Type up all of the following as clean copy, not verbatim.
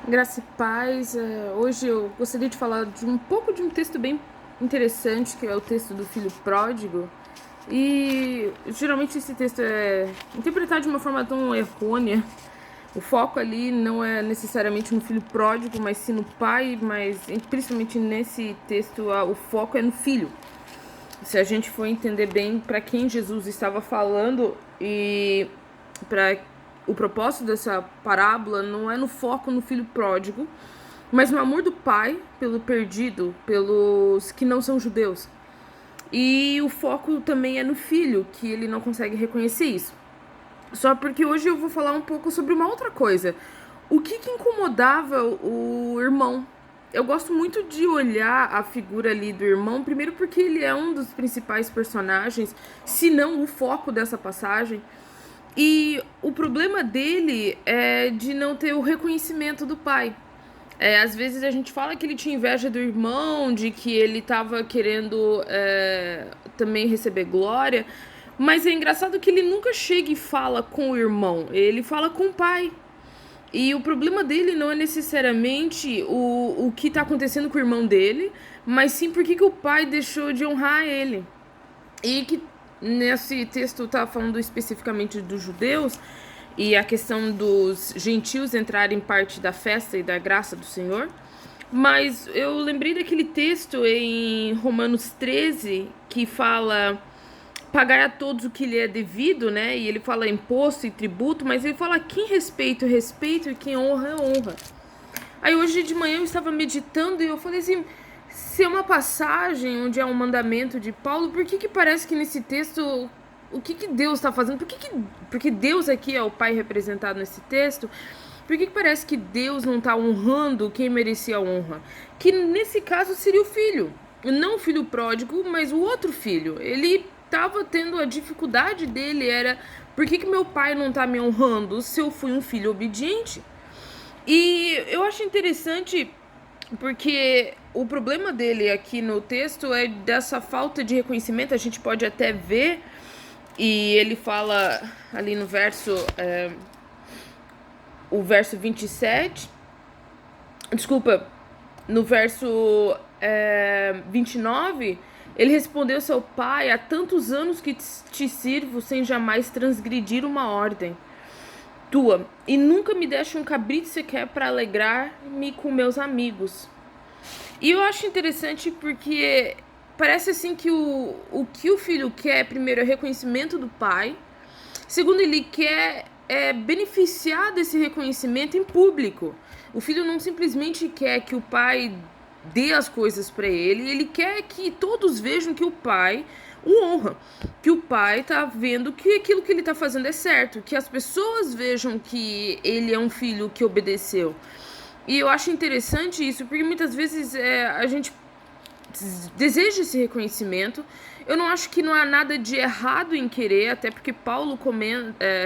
Graça e paz. Hoje eu gostaria de falar de um pouco de um texto bem interessante, que é o texto do filho pródigo. E geralmente esse texto é interpretado de uma forma tão errônea. O foco ali não é necessariamente no filho pródigo, mas sim no pai, mas principalmente nesse texto o foco é no filho. Se a gente for entender bem para quem Jesus estava falando e para o propósito dessa parábola, não é no foco no filho pródigo, mas no amor do pai pelo perdido, pelos que não são judeus. E o foco também é no filho, que ele não consegue reconhecer isso. Só porque hoje eu vou falar um pouco sobre uma outra coisa. O que incomodava o irmão? Eu gosto muito de olhar a figura ali do irmão, primeiro porque ele é um dos principais personagens, se não o foco dessa passagem. E o problema dele é de não ter o reconhecimento do pai. Às vezes a gente fala que ele tinha inveja do irmão, de que ele estava querendo também receber glória, mas é engraçado que ele nunca chega e fala com o irmão, ele fala com o pai. E o problema dele não é necessariamente o que está acontecendo com o irmão dele, mas sim porque que o pai deixou de honrar ele. E que nesse texto está falando especificamente dos judeus e a questão dos gentios entrarem parte da festa e da graça do Senhor. Mas eu lembrei daquele texto em Romanos 13 que fala pagar a todos o que lhe é devido, né? E ele fala imposto e tributo, mas ele fala quem respeita o respeito e quem honra é honra. Aí hoje de manhã eu estava meditando e eu falei assim, se é uma passagem onde é um mandamento de Paulo, por que parece que nesse texto o que Deus está fazendo? Porque Deus aqui é o Pai representado nesse texto. Por que parece que Deus não está honrando quem merecia a honra? Que nesse caso seria o filho. Não o filho pródigo, mas o outro filho. Ele estava tendo a dificuldade dele, era por que meu pai não está me honrando se eu fui um filho obediente? E eu acho interessante porque o problema dele aqui no texto é dessa falta de reconhecimento. A gente pode até ver, e ele fala ali no verso, o verso 27, desculpa, no verso 29, ele respondeu ao seu pai: há tantos anos que te sirvo sem jamais transgredir uma ordem tua, e nunca me deste um cabrito sequer para alegrar-me com meus amigos. E eu acho interessante porque parece assim que o que o filho quer, primeiro, é reconhecimento do pai. Segundo, ele quer beneficiar desse reconhecimento em público. O filho não simplesmente quer que o pai dê as coisas para ele quer que todos vejam que o pai o honra, que o pai tá vendo que aquilo que ele tá fazendo é certo, que as pessoas vejam que ele é um filho que obedeceu. E eu acho interessante isso, porque muitas vezes a gente deseja esse reconhecimento. Eu não acho que não há nada de errado em querer, até porque Paulo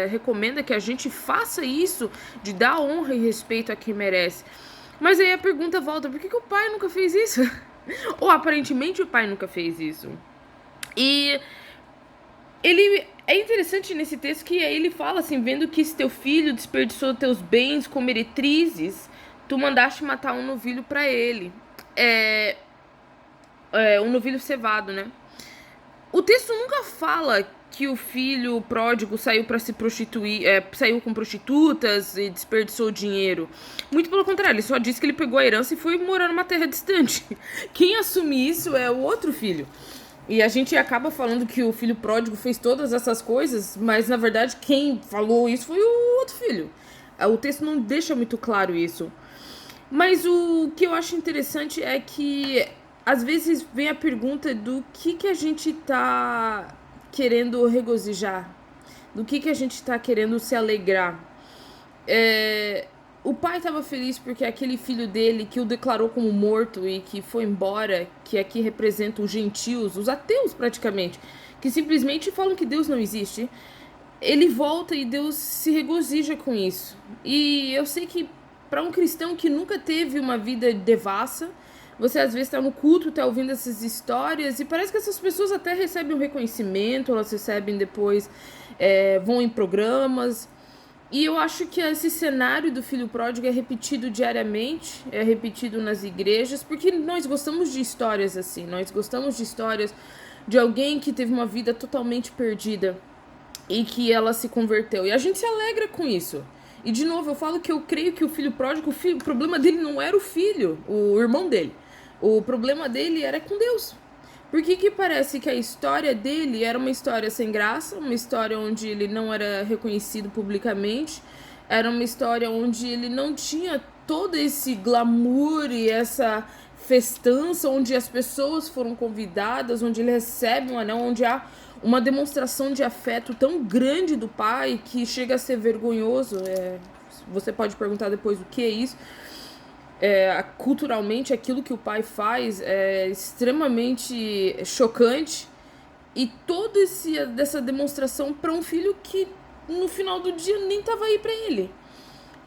recomenda que a gente faça isso, de dar honra e respeito a quem merece. Mas aí a pergunta volta, por que o pai nunca fez isso? Ou aparentemente o pai nunca fez isso. E ele é interessante nesse texto que ele fala assim, vendo que esse teu filho desperdiçou teus bens com meretrizes, tu mandaste matar um novilho para ele. Um novilho cevado, né? O texto nunca fala que o filho pródigo saiu para se prostituir, saiu com prostitutas e desperdiçou dinheiro. Muito pelo contrário, ele só diz que ele pegou a herança e foi morar numa terra distante. Quem assume isso é o outro filho. E a gente acaba falando que o filho pródigo fez todas essas coisas, mas na verdade quem falou isso foi o outro filho. O texto não deixa muito claro isso. Mas o que eu acho interessante é que às vezes vem a pergunta do que a gente tá querendo regozijar, do que a gente tá querendo se alegrar. O pai estava feliz porque aquele filho dele que o declarou como morto e que foi embora, que aqui representa os gentios, os ateus praticamente, que simplesmente falam que Deus não existe, ele volta e Deus se regozija com isso. E eu sei que para um cristão que nunca teve uma vida devassa, você às vezes está no culto, está ouvindo essas histórias e parece que essas pessoas até recebem um reconhecimento, elas recebem depois, vão em programas. E eu acho que esse cenário do filho pródigo é repetido diariamente, é repetido nas igrejas, porque nós gostamos de histórias assim, nós gostamos de histórias de alguém que teve uma vida totalmente perdida e que ela se converteu. E a gente se alegra com isso. E de novo, eu falo que eu creio que o filho pródigo, o problema dele não era o filho, o irmão dele. O problema dele era com Deus. Por que parece que a história dele era uma história sem graça, uma história onde ele não era reconhecido publicamente, era uma história onde ele não tinha todo esse glamour e essa festança, onde as pessoas foram convidadas, onde ele recebe um anel, onde há uma demonstração de afeto tão grande do pai que chega a ser vergonhoso. Você pode perguntar depois o que é isso. Culturalmente, aquilo que o pai faz é extremamente chocante, e toda dessa demonstração para um filho que no final do dia nem estava aí para ele.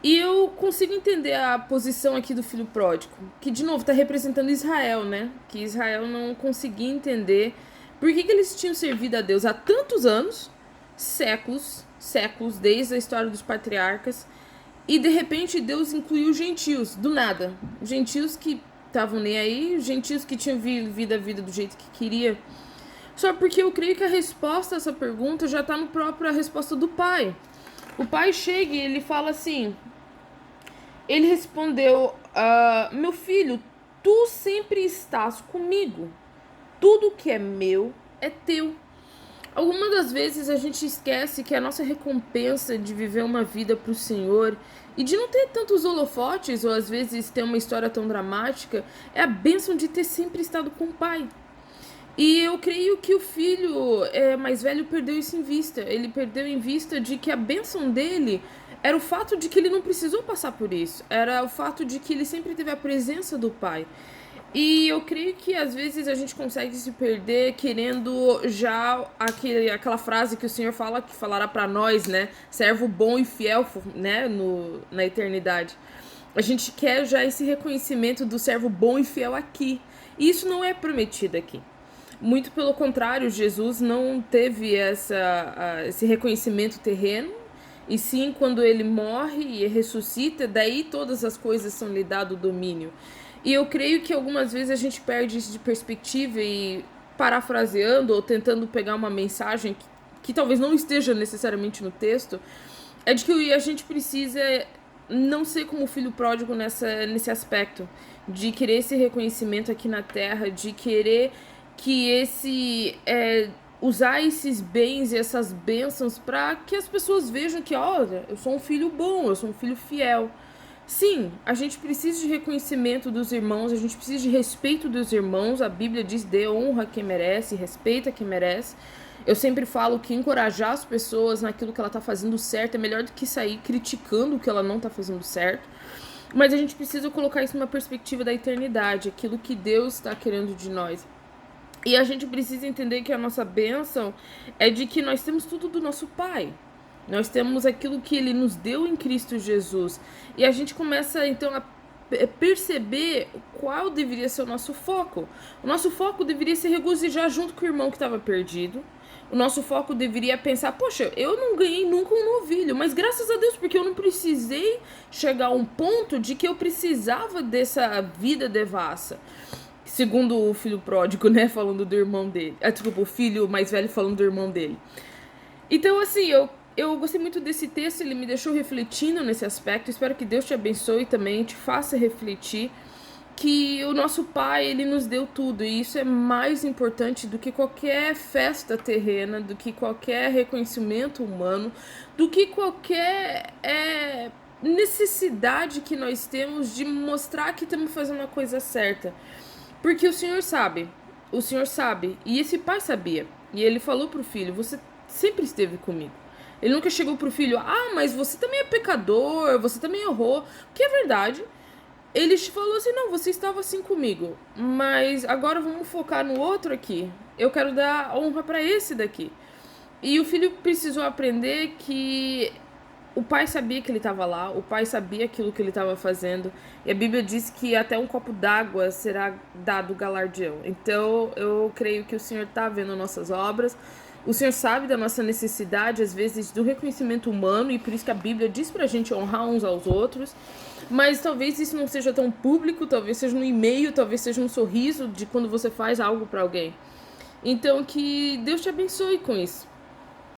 E eu consigo entender a posição aqui do filho pródigo, que de novo está representando Israel, né? Que Israel não conseguia entender por que eles tinham servido a Deus há tantos anos, séculos, desde a história dos patriarcas, e de repente Deus incluiu gentios, do nada. Gentios que estavam nem aí, gentios que tinham vivido a vida do jeito que queria. Só porque eu creio que a resposta a essa pergunta já está no próprio resposta do pai. O pai chega e ele fala assim, ele respondeu, meu filho, tu sempre estás comigo, tudo que é meu é teu. Algumas das vezes a gente esquece que a nossa recompensa de viver uma vida para o Senhor e de não ter tantos holofotes, ou às vezes ter uma história tão dramática, é a bênção de ter sempre estado com o pai. E eu creio que o filho mais velho perdeu isso em vista. Ele perdeu em vista de que a bênção dele era o fato de que ele não precisou passar por isso. Era o fato de que ele sempre teve a presença do pai. E eu creio que às vezes a gente consegue se perder querendo já aquela frase que o Senhor fala, que falará para nós, né? Servo bom e fiel, né? Na eternidade. A gente quer já esse reconhecimento do servo bom e fiel aqui. E isso não é prometido aqui. Muito pelo contrário, Jesus não teve esse reconhecimento terreno, e sim quando ele morre e ressuscita, daí todas as coisas são lhe dado domínio. E eu creio que algumas vezes a gente perde isso de perspectiva e, parafraseando ou tentando pegar uma mensagem que talvez não esteja necessariamente no texto, é de que a gente precisa não ser como o filho pródigo nesse aspecto, de querer esse reconhecimento aqui na terra, de querer que usar esses bens e essas bênçãos para que as pessoas vejam que, olha, eu sou um filho bom, eu sou um filho fiel. Sim, a gente precisa de reconhecimento dos irmãos, a gente precisa de respeito dos irmãos. A Bíblia diz: dê honra a quem merece, respeita quem merece. Eu sempre falo que encorajar as pessoas naquilo que ela está fazendo certo é melhor do que sair criticando o que ela não está fazendo certo. Mas a gente precisa colocar isso numa perspectiva da eternidade, aquilo que Deus está querendo de nós. E a gente precisa entender que a nossa bênção é de que nós temos tudo do nosso Pai. Nós temos aquilo que Ele nos deu em Cristo Jesus. E a gente começa, então, a perceber qual deveria ser o nosso foco. O nosso foco deveria se regozijar junto com o irmão que estava perdido. O nosso foco deveria pensar, poxa, eu não ganhei nunca um novilho, mas graças a Deus, porque eu não precisei chegar a um ponto de que eu precisava dessa vida devassa. Segundo o filho pródigo, né, falando do irmão dele. Desculpa, o filho mais velho falando do irmão dele. Então, assim, eu gostei muito desse texto, ele me deixou refletindo nesse aspecto. Espero que Deus te abençoe também, te faça refletir que o nosso Pai, ele nos deu tudo. E isso é mais importante do que qualquer festa terrena, do que qualquer reconhecimento humano, do que qualquer necessidade que nós temos de mostrar que estamos fazendo a coisa certa. Porque o Senhor sabe, e esse pai sabia, e ele falou pro filho: você sempre esteve comigo. Ele nunca chegou pro filho: mas você também é pecador, você também errou, que é verdade. Ele falou assim: não, você estava assim comigo, mas agora vamos focar no outro aqui, eu quero dar honra para esse daqui. E o filho precisou aprender que o pai sabia que ele estava lá, o pai sabia aquilo que ele estava fazendo. E a Bíblia diz que até um copo d'água será dado galardeão. Então eu creio que o Senhor está vendo nossas obras, O Senhor sabe da nossa necessidade, às vezes, do reconhecimento humano, e por isso que a Bíblia diz pra gente honrar uns aos outros. Mas talvez isso não seja tão público, talvez seja no e-mail, talvez seja um sorriso de quando você faz algo pra alguém. Então que Deus te abençoe com isso.